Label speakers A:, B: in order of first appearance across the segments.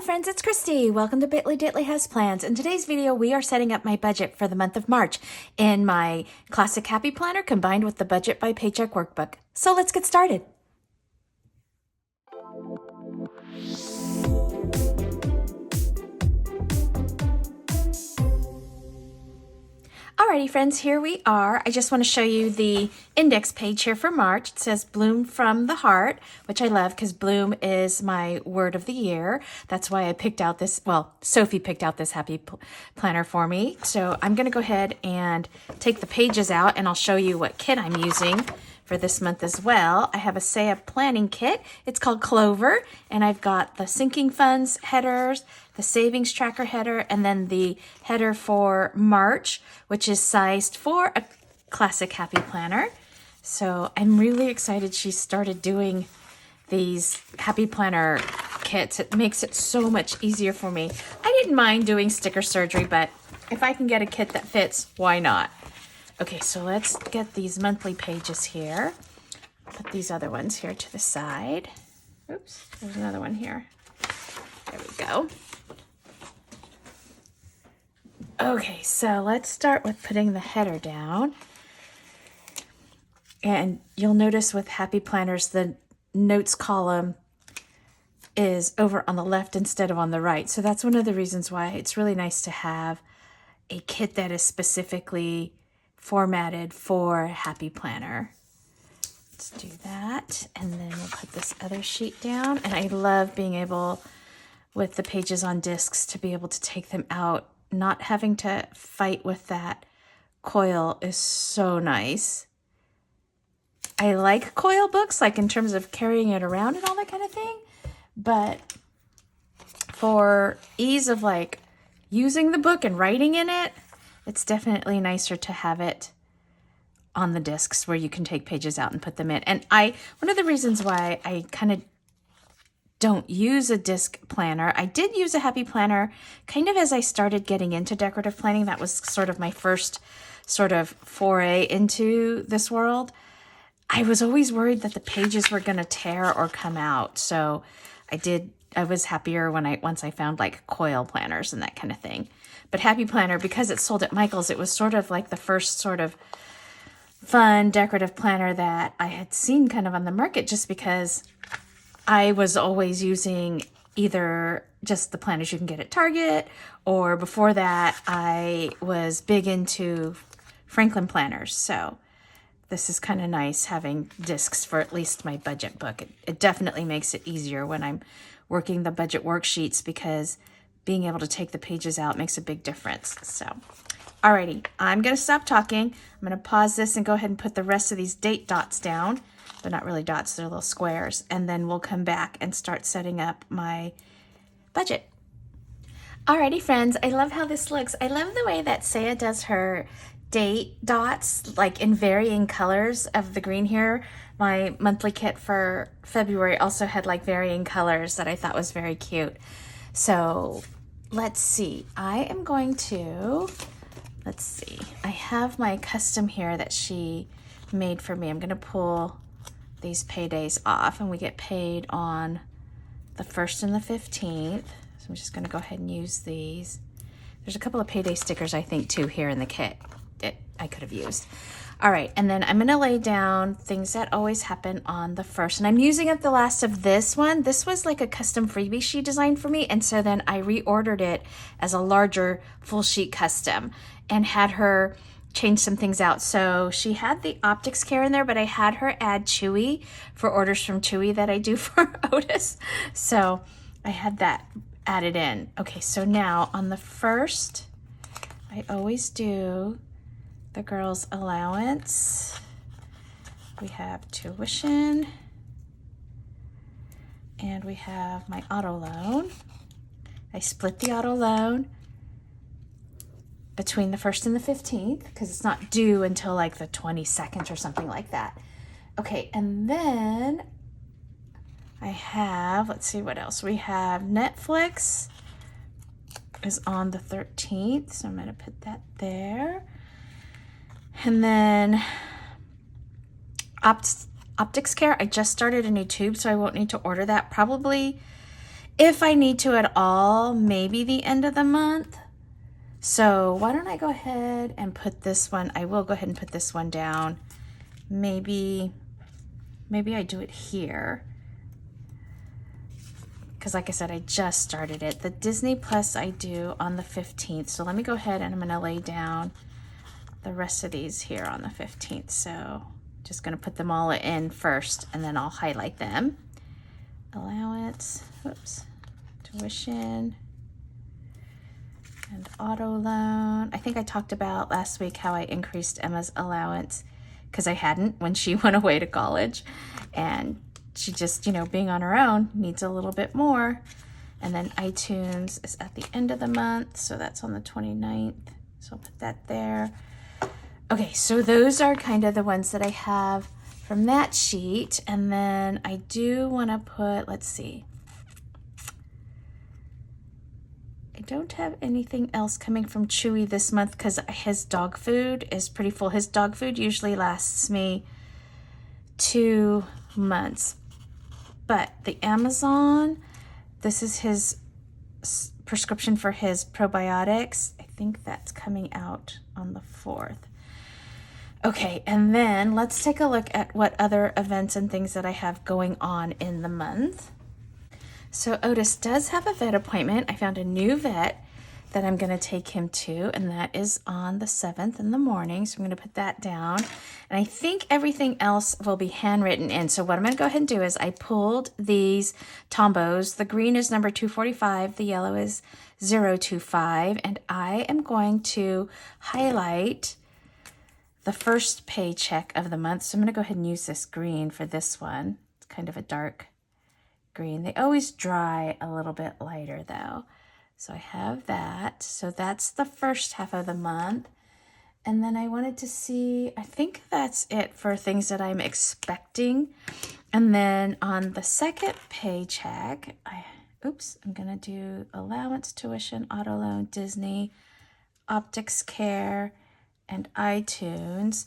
A: Hello friends, it's Christy. Welcome to Bitly Ditley Has Plans. In today's video, we are setting up my budget for the month of March in my Classic Happy Planner combined with the Budget by Paycheck Workbook. So let's get started. Alrighty friends, here we are. I just want to show you the index page here for March. It says Bloom from the Heart, which I love because bloom is my word of the year. That's why I picked out this, well, Sophie picked out this happy planner for me. So I'm going to go ahead and take the pages out and I'll show you what kit I'm using for this month as well. I have a Saya planning kit. It's called Clover, and I've got the sinking funds headers, the savings tracker header, and then the header for March, which is sized for a Classic Happy Planner. So I'm really excited she started doing these Happy Planner kits. It makes it so much easier for me. I didn't mind doing sticker surgery, but if I can get a kit that fits, why not? Okay, so let's get these monthly pages here. Put these other ones here to the side. Oops, there's another one here. There we go. Okay, so let's start with putting the header down. And you'll notice with Happy Planners, the notes column is over on the left instead of on the right. So that's one of the reasons why it's really nice to have a kit that is specifically formatted for Happy Planner. Let's do that, and then we'll put this other sheet down. And I love being able, with the pages on discs, to be able to take them out. Not having to fight with that coil is so nice. I like coil books, like in terms of carrying it around and all that kind of thing, but for ease of like using the book and writing in it, it's definitely nicer to have it on the discs where you can take pages out and put them in. And one of the reasons why I kind of don't use a disc planner, I did use a Happy Planner kind of as I started getting into decorative planning. That was sort of my first sort of foray into this world. I was always worried that the pages were going to tear or come out. So I was happier once I found like coil planners and that kind of thing. But Happy Planner, because it's sold at Michael's, it was sort of like the first sort of fun decorative planner that I had seen kind of on the market, just because I was always using either just the planners you can get at Target, or before that I was big into Franklin planners. So this is kind of nice having discs for at least my budget book. It definitely makes it easier when I'm working the budget worksheets, because being able to take the pages out makes a big difference. So, alrighty, I'm going to stop talking. I'm going to pause this and go ahead and put the rest of these date dots down. They're not really dots, they're little squares. And then we'll come back and start setting up my budget. Alrighty, friends, I love how this looks. I love the way that Saya does her date dots, like in varying colors of the green here. My monthly kit for February also had like varying colors that I thought was very cute. So let's see, I am going to, I have my custom here that she made for me. I'm going to pull these paydays off, and we get paid on the 1st and the 15th. So I'm just going to go ahead and use these. There's a couple of payday stickers, I think, too, here in the kit that I could have used. All right, and then I'm going to lay down things that always happen on the 1st. And I'm using up the last of this one. This was like a custom freebie she designed for me, and so then I reordered it as a larger full sheet custom and had her change some things out. So she had the optics care in there, but I had her add Chewy for orders from Chewy that I do for Otis. So I had that added in. Okay, so now on the 1st, I always do the girls' allowance. We have tuition, and we have my auto loan. I split the auto loan between the 1st and the 15th because it's not due until like the 22nd or something like that. Okay, and then I have, let's see what else. We have Netflix is on the 13th, so I'm going to put that there. And then optics care, I just started a new tube, so I won't need to order that. Probably If I need to at all, maybe the end of the month. So why don't I go ahead and put this one, I will go ahead and put this one down. Maybe I do it here. Because like I said, I just started it. The Disney Plus I do on the 15th. So let me go ahead and I'm gonna lay down the rest of these here on the 15th. So just gonna put them all in first and then I'll highlight them. Allowance, whoops, tuition, and auto loan. I think I talked about last week how I increased Emma's allowance because I hadn't when she went away to college. And she just, you know, being on her own needs a little bit more. And then iTunes is at the end of the month. So that's on the 29th. So I'll put that there. Okay, so those are kind of the ones that I have from that sheet. And then I do want to put, let's see. I don't have anything else coming from Chewy this month because his dog food is pretty full. His dog food usually lasts me 2 months. But the Amazon, this is his prescription for his probiotics. I think that's coming out on the 4th. Okay, and then let's take a look at what other events and things that I have going on in the month. So Otis does have a vet appointment. I found a new vet that I'm going to take him to, and that is on the 7th in the morning. So I'm going to put that down. And I think everything else will be handwritten in. So what I'm going to go ahead and do is I pulled these Tombos. The green is number 245. The yellow is 025. And I am going to highlight the first paycheck of the month. So I'm going to go ahead and use this green for this one. It's kind of a dark green. They always dry a little bit lighter though. So I have that. So that's the first half of the month. And then I wanted to see, I think that's it for things that I'm expecting. And then on the second paycheck, I'm going to do allowance, tuition, auto loan, Disney, optics care, and iTunes.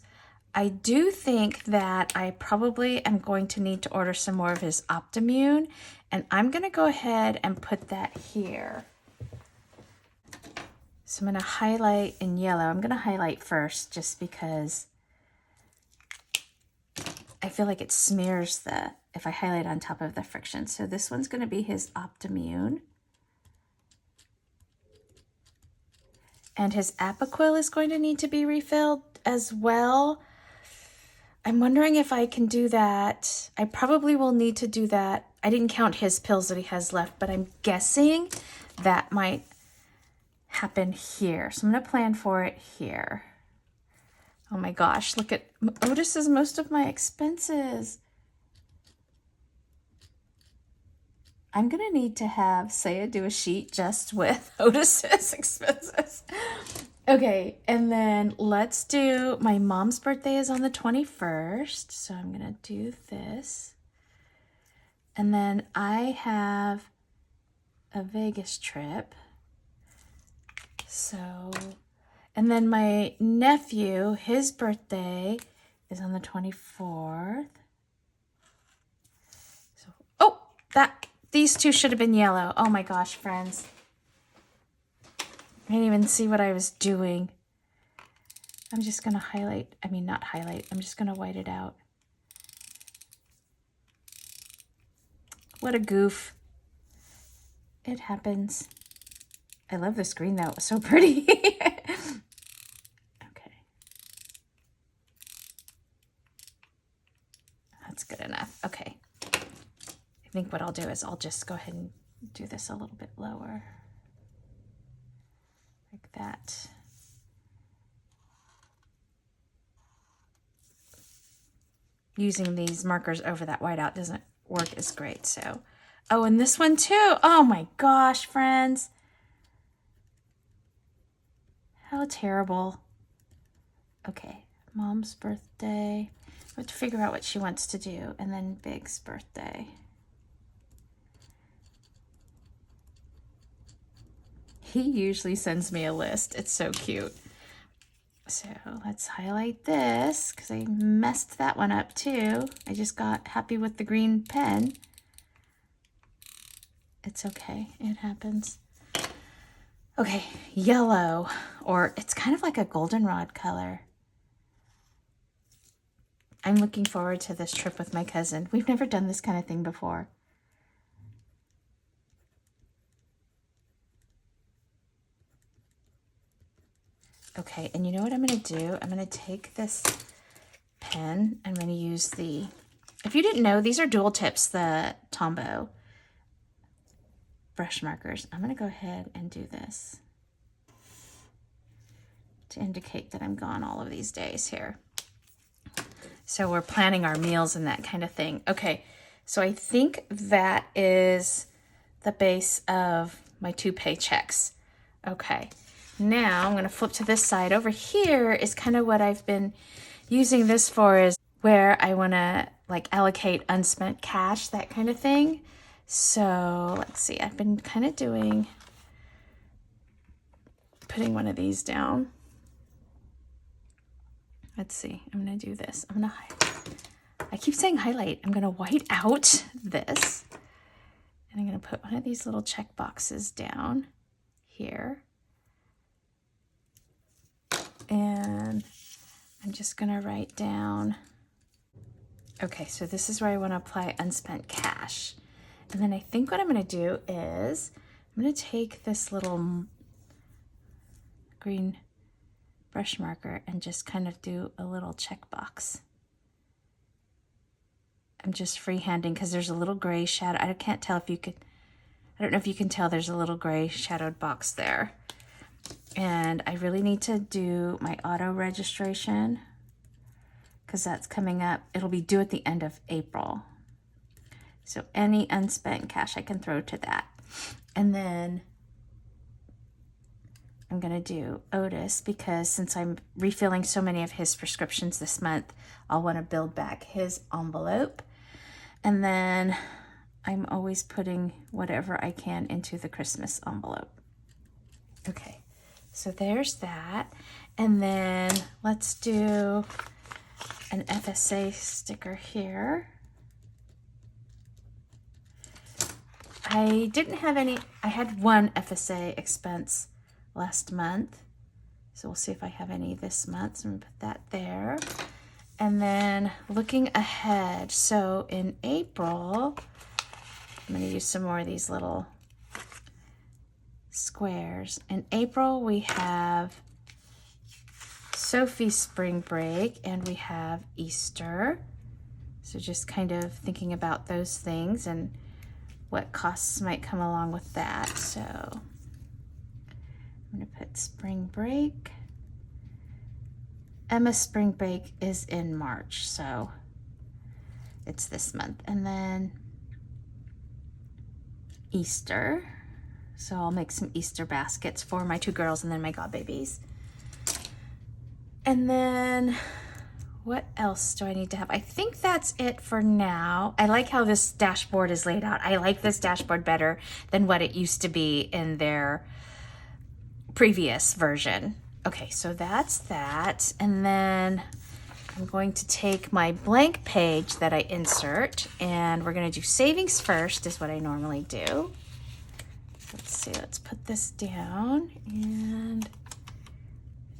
A: I do think that I probably am going to need to order some more of his Optimune, and I'm going to go ahead and put that here. So I'm going to highlight in yellow. I'm going to highlight first just because I feel like it smears if I highlight on top of the friction. So this one's going to be his Optimune. And his Apoquil is going to need to be refilled as well. I'm wondering if I can do that. I probably will need to do that. I didn't count his pills that he has left, but I'm guessing that might happen here. So I'm going to plan for it here. Oh my gosh, look at Otis is most of my expenses. I'm going to need to have Saya do a sheet just with Otis's expenses. Okay, and then let's do, my mom's birthday is on the 21st, so I'm going to do this. And then I have a Vegas trip. So, and then my nephew, his birthday is on the 24th. So, oh, these two should have been yellow. Oh my gosh, friends. I didn't even see what I was doing. I'm just going to highlight, not highlight, I'm just going to white it out. What a goof. It happens. I love this green though, it's so pretty. Okay. That's good enough. Okay. I think what I'll do is I'll just go ahead and do this a little bit lower. Like that. Using these markers over that whiteout doesn't work as great, so. Oh, and this one too. Oh my gosh, friends. How terrible. Okay, mom's birthday. I have to figure out what she wants to do, and then Big's birthday. He usually sends me a list. It's so cute. So let's highlight this because I messed that one up too. I just got happy with the green pen. It's okay. It happens. Okay, yellow, or it's kind of like a goldenrod color. I'm looking forward to this trip with my cousin. We've never done this kind of thing before. Okay, and you know what I'm going to do? I'm going to take this pen. I'm going to use the, if you didn't know, these are dual tips, the Tombow brush markers. I'm going to go ahead and do this to indicate that I'm gone all of these days here. So we're planning our meals and that kind of thing. Okay, so I think that is the base of my 2 paychecks. Okay, now I'm going to flip to this side. Over here is kind of what I've been using this for, is where I want to like allocate unspent cash, that kind of thing. So let's see, I've been kind of putting one of these down. Let's see, I'm going to do this. I'm going to, I keep saying highlight. I'm going to white out this. And I'm going to put one of these little check boxes down here. And I'm just going to write down, okay, so this is where I want to apply unspent cash. And then I think what I'm going to do is I'm going to take this little green brush marker and just kind of do a little checkbox. I'm just freehanding because there's a little gray shadow. I can't tell if you could, I don't know if you can tell there's a little gray shadowed box there. And I really need to do my auto registration because that's coming up. It'll be due at the end of April. So any unspent cash I can throw to that. And then I'm going to do Otis because since I'm refilling so many of his prescriptions this month, I'll want to build back his envelope. And then I'm always putting whatever I can into the Christmas envelope. Okay, so there's that. And then let's do an FSA sticker here. I didn't have any, I had one FSA expense last month. So we'll see if I have any this month. So I'm gonna put that there. And then looking ahead, so in April, I'm gonna use some more of these little squares. In April, we have Sophie's spring break and we have Easter. So just kind of thinking about those things and what costs might come along with that. So I'm gonna put spring break. Emma's spring break is in March, so it's this month. And then Easter. So I'll make some Easter baskets for my 2 girls and then my godbabies. And then what else do I need to have? I think that's it for now. I like how this dashboard is laid out. I like this dashboard better than what it used to be in their previous version. Okay, so that's that. And then I'm going to take my blank page that I insert and we're going to do savings first is what I normally do. Let's see, let's put this down and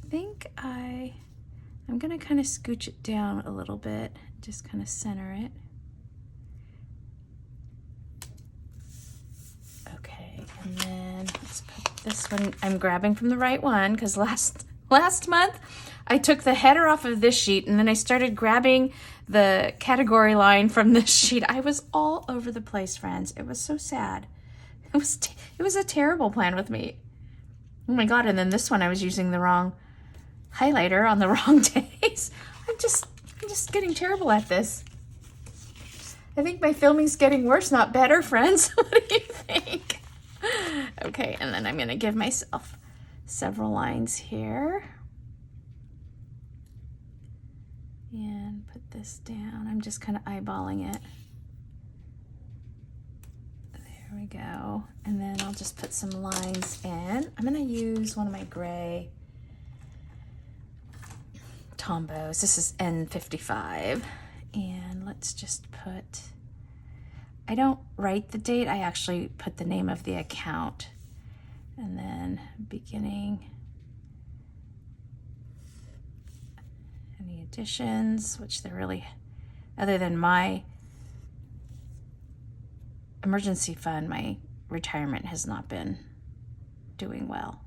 A: I think I'm going to kind of scooch it down a little bit, just kind of center it. Okay, and then let's put this one, I'm grabbing from the right one because last month I took the header off of this sheet and then I started grabbing the category line from this sheet. I was all over the place, friends. It was so sad. It was a terrible plan with me. Oh my God, and then this one I was using the wrong highlighter on the wrong days. I'm just getting terrible at this. I think my filming's getting worse, not better, friends. What do you think? Okay, and then I'm gonna give myself several lines here. And put this down. I'm just kind of eyeballing it. There we go. And then I'll just put some lines in. I'm gonna use one of my gray Tombows. This is N55. And let's just put I don't write the date, I actually put the name of the account. And then beginning, any additions, which they're really, other than my emergency fund, my retirement has not been doing well.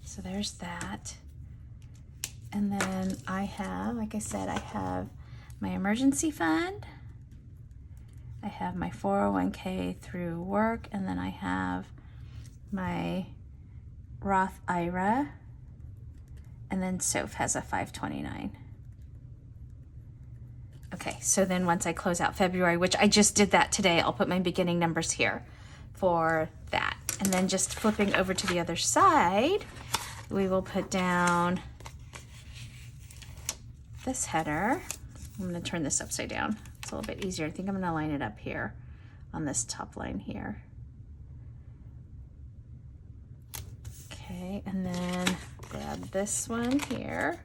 A: So there's that. And then I have, like I said, I have my emergency fund. I have my 401k through work, and then I have my Roth IRA, and then Soph has a 529. Okay, so then once I close out February, which I just did that today, I'll put my beginning numbers here for that. And then just flipping over to the other side, we will put down this header. I'm going to turn this upside down. It's a little bit easier. I think I'm going to line it up here on this top line here. Okay, and then grab this one here.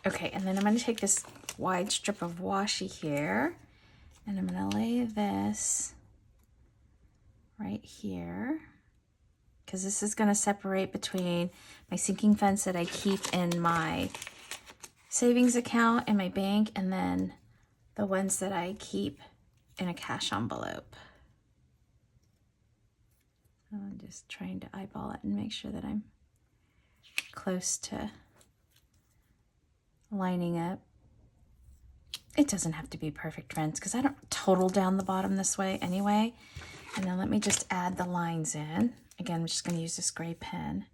A: Okay, and then I'm going to take this wide strip of washi here, and I'm going to lay this right here, because this is going to separate between my sinking funds that I keep in my savings account in my bank, and then the ones that I keep in a cash envelope. So I'm just trying to eyeball it and make sure that I'm close to lining up. It doesn't have to be perfect, friends, because I don't total down the bottom this way anyway. And then let me just add the lines in. Again, I'm just going to use this gray pen.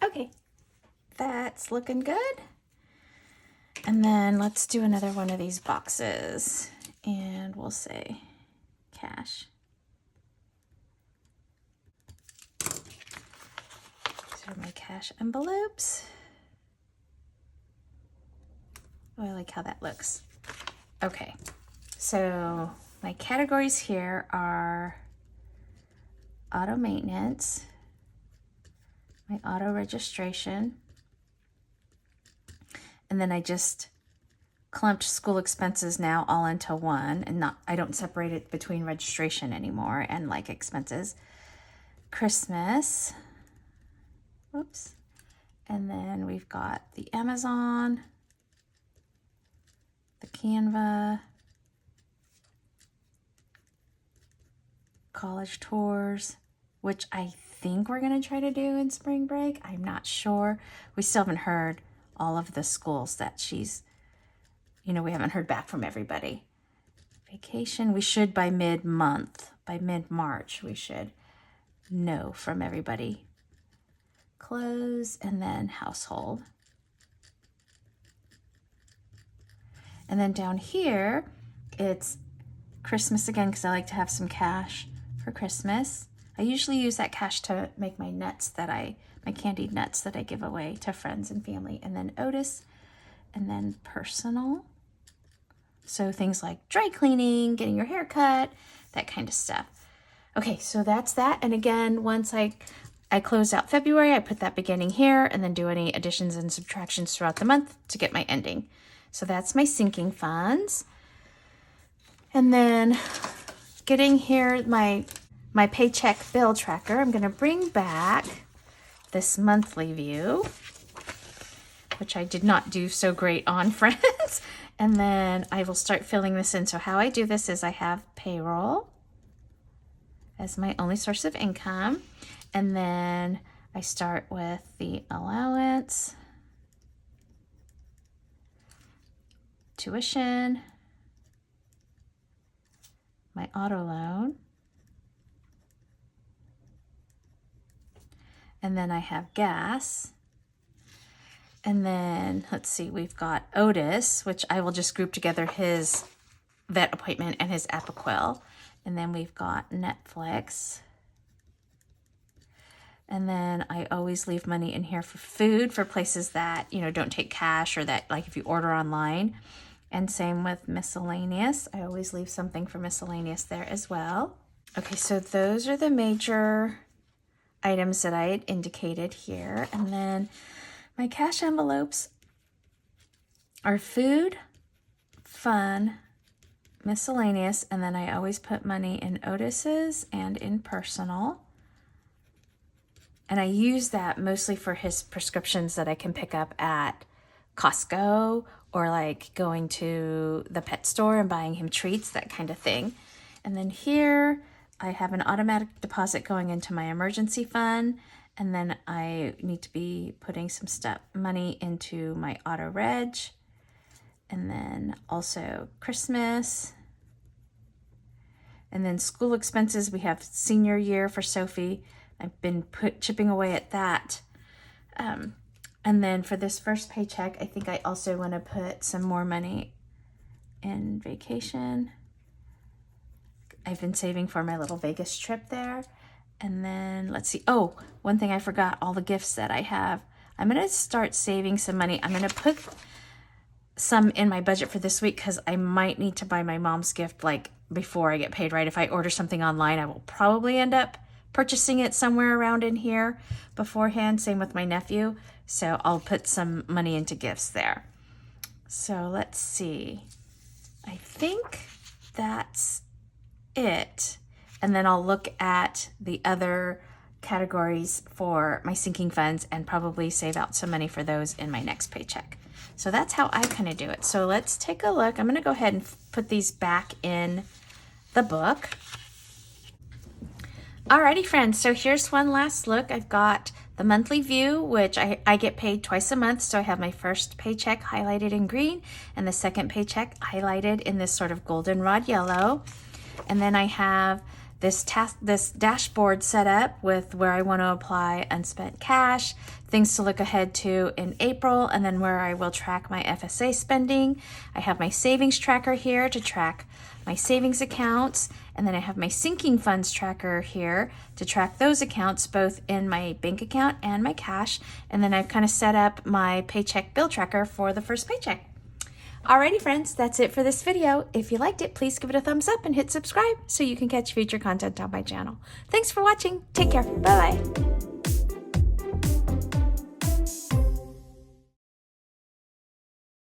A: Okay, that's looking good. And then let's do another one of these boxes, and we'll say cash. These are my cash envelopes. Oh, I like how that looks. Okay, so my categories here are auto maintenance, my auto registration, and then I just clumped school expenses now all into one, and I don't separate it between registration anymore and like expenses. Christmas, whoops, and then we've got the Amazon, the Canva, college tours, which I think we're going to try to do in spring break. I'm not sure. We still haven't heard all of the schools that she's, we haven't heard back from everybody. Vacation, we should by mid-month, by mid-March, we should know from everybody. Clothes, and then household. And then down here, it's Christmas again, because I like to have some cash for Christmas. I usually use that cash to make my nuts my candied nuts that I give away to friends and family. And then Otis, and then personal. So things like dry cleaning, getting your hair cut, that kind of stuff. Okay, so that's that. And again, once I close out February, I put that beginning here, and then do any additions and subtractions throughout the month to get my ending. So that's my sinking funds. And then getting here, my paycheck bill tracker, I'm going to bring back this monthly view, which I did not do so great on, friends. And then I will start filling this in. So how I do this is I have payroll as my only source of income. And then I start with the allowance, tuition, my auto loan. And then I have gas. And then, let's see, we've got Otis, which I will just group together his vet appointment and his Apoquel. And then we've got Netflix. And then I always leave money in here for food for places that, you know, don't take cash, or that, like, if you order online. And same with miscellaneous. I always leave something for miscellaneous there as well. Okay, so those are the major items that I had indicated here. And then my cash envelopes are food, fun, miscellaneous, and then I always put money in Otis's and in personal. And I use that mostly for his prescriptions that I can pick up at Costco, or like going to the pet store and buying him treats, that kind of thing. And then here I have an automatic deposit going into my emergency fund, and then I need to be putting some money into my auto reg, and then also Christmas, and then school expenses. We have senior year for Sophie. I've been chipping away at that. And then for this first paycheck, I think I also want to put some more money in vacation. I've been saving for my little Vegas trip there. And then let's see. Oh, one thing I forgot, all the gifts that I have. I'm going to start saving some money. I'm going to put some in my budget for this week because I might need to buy my mom's gift like before I get paid, right? If I order something online, I will probably end up purchasing it somewhere around in here beforehand. Same with my nephew. So I'll put some money into gifts there. So let's see. I think that's it. And then I'll look at the other categories for my sinking funds and probably save out some money for those in my next paycheck. So that's how I kind of do it. So let's take a look. I'm going to go ahead and put these back in the book. Alrighty, friends, so here's one last look. I've got the monthly view, which I get paid twice a month. So I have my first paycheck highlighted in green and the second paycheck highlighted in this sort of goldenrod yellow. And then I have this dashboard set up with where I want to apply unspent cash, things to look ahead to in April, and then where I will track my FSA spending. I have my savings tracker here to track my savings accounts, and then I have my sinking funds tracker here to track those accounts both in my bank account and my cash. And then I've kind of set up my paycheck bill tracker for the first paycheck. Alrighty, friends, that's it for this video. If you liked it, please give it a thumbs up and hit subscribe so you can catch future content on my channel. Thanks for watching. Take care. Bye-bye.